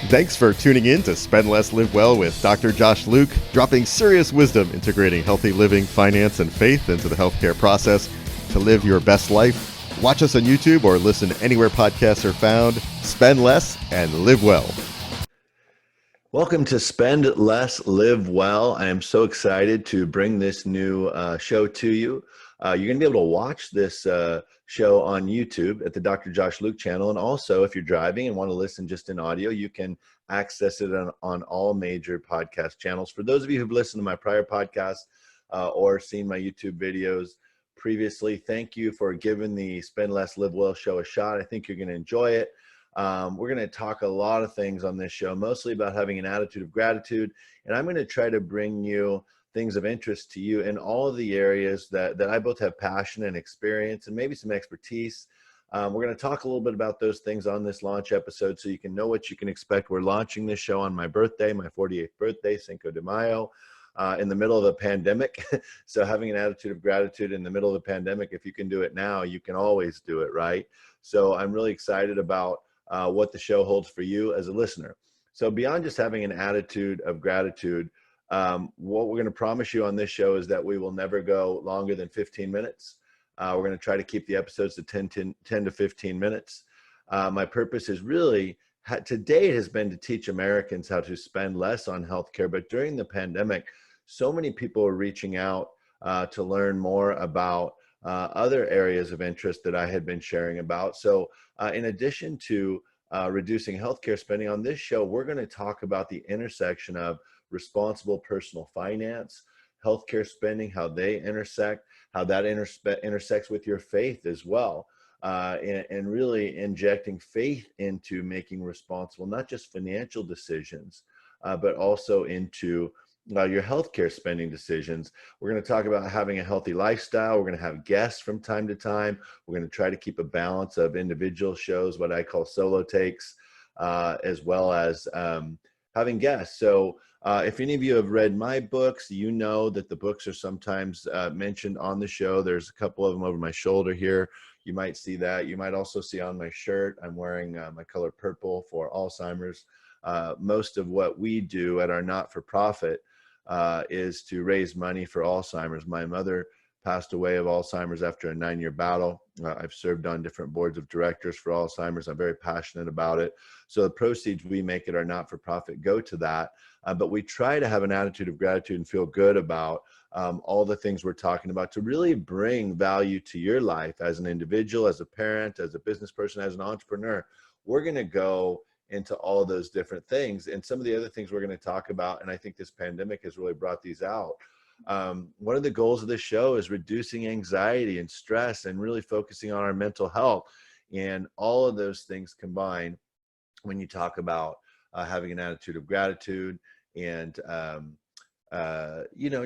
Thanks for tuning in to Spend Less, Live Well with Dr. Josh Luke, dropping serious wisdom, integrating healthy living, finance, and faith into the healthcare process to live your best life. Watch us on YouTube or listen anywhere podcasts are found. Spend less and live well. Welcome to Spend Less, Live Well. I am so excited to bring this new show to you. You're going to be able to watch this show on YouTube at the Dr. Josh Luke channel. And also, if you're driving and want to listen just in audio, you can access it on all major podcast channels. For those of you who've listened to my prior podcasts or seen my YouTube videos previously, thank you for giving the Spend Less, Live Well show a shot. I think you're going to enjoy it. We're going to talk a lot of things on this show, mostly about having an attitude of gratitude. And I'm going to try to bring you things of interest to you in all of the areas that I both have passion and experience and maybe some expertise. We're going to talk a little bit about those things on this launch episode so you can know what you can expect. We're launching this show on my birthday, my 48th birthday, Cinco de Mayo, in the middle of a pandemic. So having an attitude of gratitude in the middle of a pandemic, if you can do it now, you can always do it, right? So I'm really excited about what the show holds for you as a listener. So beyond just having an attitude of gratitude, what we're going to promise you on this show is that we will never go longer than 15 minutes. We're going to try to keep the episodes to 10 to 15 minutes. My purpose is really, to date, has been to teach Americans how to spend less on healthcare. But during the pandemic, so many people are reaching out to learn more about other areas of interest that I had been sharing about. So in addition to reducing healthcare spending on this show, we're going to talk about the intersection of responsible personal finance, healthcare spending, how they intersect, how that intersects with your faith as well, and really injecting faith into making responsible, not just financial decisions, but also into your healthcare spending decisions. We're going to talk about having a healthy lifestyle. We're going to have guests from time to time. We're going to try to keep a balance of individual shows, what I call solo takes, as well as having guests. So if any of you have read my books, you know that the books are sometimes mentioned on the show. There's a couple of them over my shoulder here. You might see that. You might also see on my shirt, I'm wearing my color purple for Alzheimer's. Most of what we do at our not-for-profit is to raise money for Alzheimer's. My mother passed away of Alzheimer's after a 9-year battle. I've served on different boards of directors for Alzheimer's. I'm very passionate about it. So the proceeds we make at our not-for-profit go to that. But we try to have an attitude of gratitude and feel good about all the things we're talking about to really bring value to your life as an individual, as a parent, as a business person, as an entrepreneur. We're going to go into all of those different things. And some of the other things we're going to talk about, and I think this pandemic has really brought these out. One of the goals of this show is reducing anxiety and stress and really focusing on our mental health. And all of those things combine when you talk about having an attitude of gratitude and,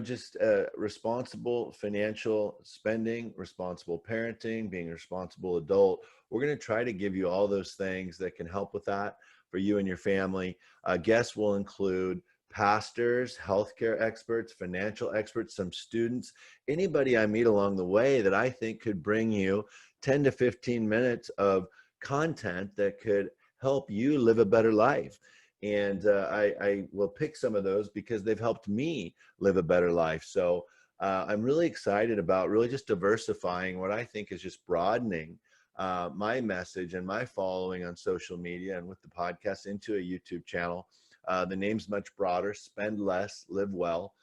just responsible financial spending, responsible parenting, being a responsible adult. We're going to try to give you all those things that can help with that for you and your family. Guests will include pastors, healthcare experts, financial experts, some students, anybody I meet along the way that I think could bring you 10 to 15 minutes of content that could help you live a better life. And I will pick some of those because they've helped me live a better life. So I'm really excited about really just diversifying what I think is just broadening my message and my following on social media and with the podcast into a YouTube channel. The name's much broader: Spend Less, Live Well.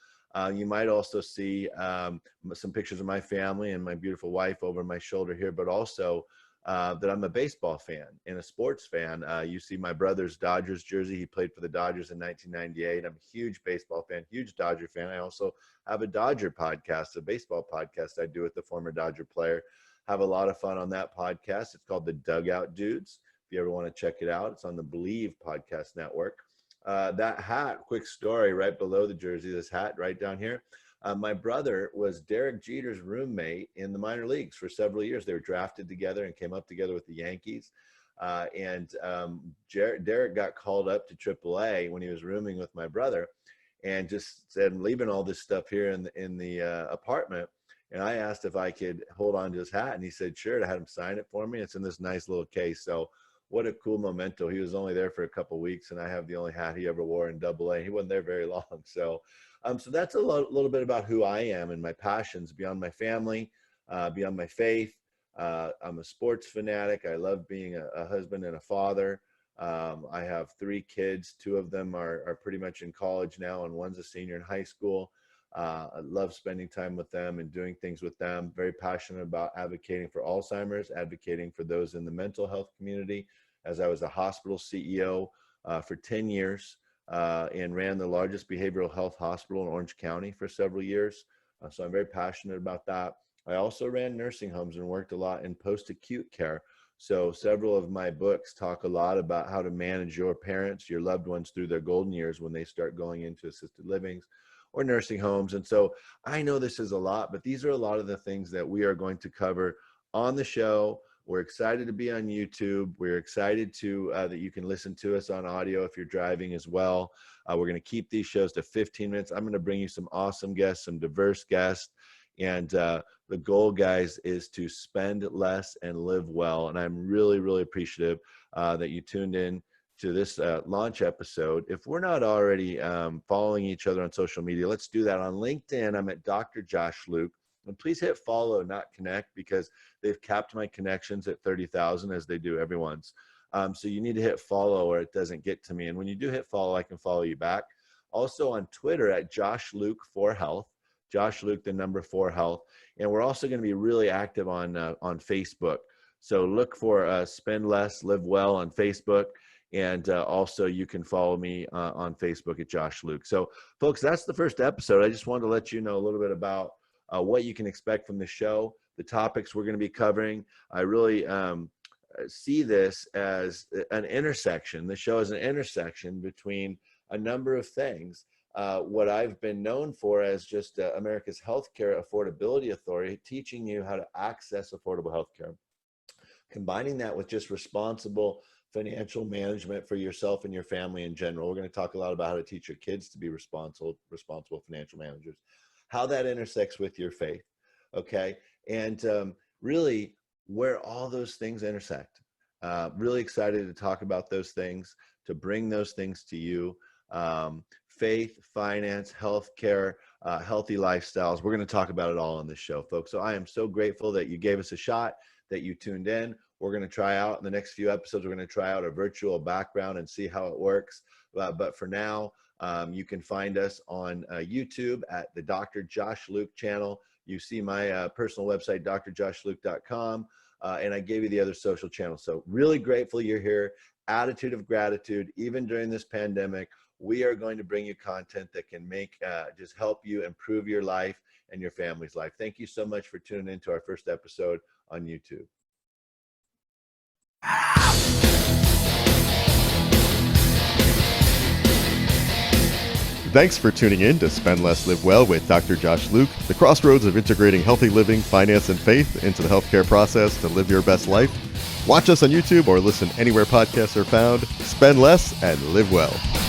You might also see some pictures of my family and my beautiful wife over my shoulder here, but also that I'm a baseball fan and a sports fan. You see my brother's Dodgers jersey. He played for the Dodgers in 1998. I'm a huge baseball fan, huge Dodger fan. I also have a Dodger podcast, a baseball podcast I do with the former Dodger player. Have a lot of fun on that podcast. It's called The Dugout Dudes. If you ever want to check it out, it's on the Believe podcast network. That hat, quick story, right below the jersey, this hat right down here. My brother was Derek Jeter's roommate in the minor leagues for several years. They were drafted together and came up together with the Yankees. Derek got called up to AAA when he was rooming with my brother and just said, I'm leaving all this stuff here in the apartment. And I asked if I could hold on to his hat, and he said, sure. I had him sign it for me. It's in this nice little case. So what a cool memento. He was only there for a couple of weeks, and I have the only hat he ever wore in AA. He wasn't there very long. So that's a little bit about who I am and my passions beyond my family, beyond my faith. I'm a sports fanatic. I love being a husband and a father. I have 3 kids. 2 of them are pretty much in college now, and one's a senior in high school. I love spending time with them and doing things with them. Very passionate about advocating for Alzheimer's, advocating for those in the mental health community, as I was a hospital CEO for 10 years and ran the largest behavioral health hospital in Orange County for several years. So I'm very passionate about that. I also ran nursing homes and worked a lot in post-acute care. So several of my books talk a lot about how to manage your parents, your loved ones through their golden years when they start going into assisted livings or nursing homes. And so I know this is a lot, but these are a lot of the things that we are going to cover on the show. We're excited to be on YouTube. We're excited to that you can listen to us on audio if you're driving as well. We're going to keep these shows to 15 minutes. I'm going to bring you some awesome guests, some diverse guests. And the goal, guys, is to spend less and live well. And I'm really, really appreciative that you tuned in to this launch episode. If we're not already following each other on social media, let's do that. On LinkedIn, I'm at Dr. Josh Luke. And please hit follow, not connect, because they've capped my connections at 30,000 as they do everyone's. So you need to hit follow or it doesn't get to me. And when you do hit follow, I can follow you back. Also on Twitter at Josh Luke for Health. Josh Luke, the number 4 Health. And we're also going to be really active on Facebook. So look for Spend Less, Live Well on Facebook. And also you can follow me on Facebook at Josh Luke. So folks, that's the first episode. I just wanted to let you know a little bit about what you can expect from the show, the topics we're going to be covering. I really see this as an intersection. The show is an intersection between a number of things. What I've been known for as just America's Healthcare Affordability Authority, teaching you how to access affordable healthcare, combining that with just responsible financial management for yourself and your family in general. We're going to talk a lot about how to teach your kids to be responsible financial managers, how that intersects with your faith, okay? And really where all those things intersect. Really excited to talk about those things, to bring those things to you. Faith, finance, healthcare, healthy lifestyles. We're going to talk about it all on this show, folks. So I am so grateful that you gave us a shot, that you tuned in. We're going to try out in the next few episodes, we're going to try out a virtual background and see how it works. But for now, you can find us on YouTube at the Dr. Josh Luke channel. You see my personal website, drjoshluke.com. And I gave you the other social channels. So really grateful you're here. Attitude of gratitude. Even during this pandemic, we are going to bring you content that can just help you improve your life and your family's life. Thank you so much for tuning into our first episode on YouTube. Thanks for tuning in to Spend Less, Live Well with Dr. Josh Luke, the crossroads of integrating healthy living, finance, and faith into the healthcare process to live your best life. Watch us on YouTube or listen anywhere podcasts are found. Spend less and live well.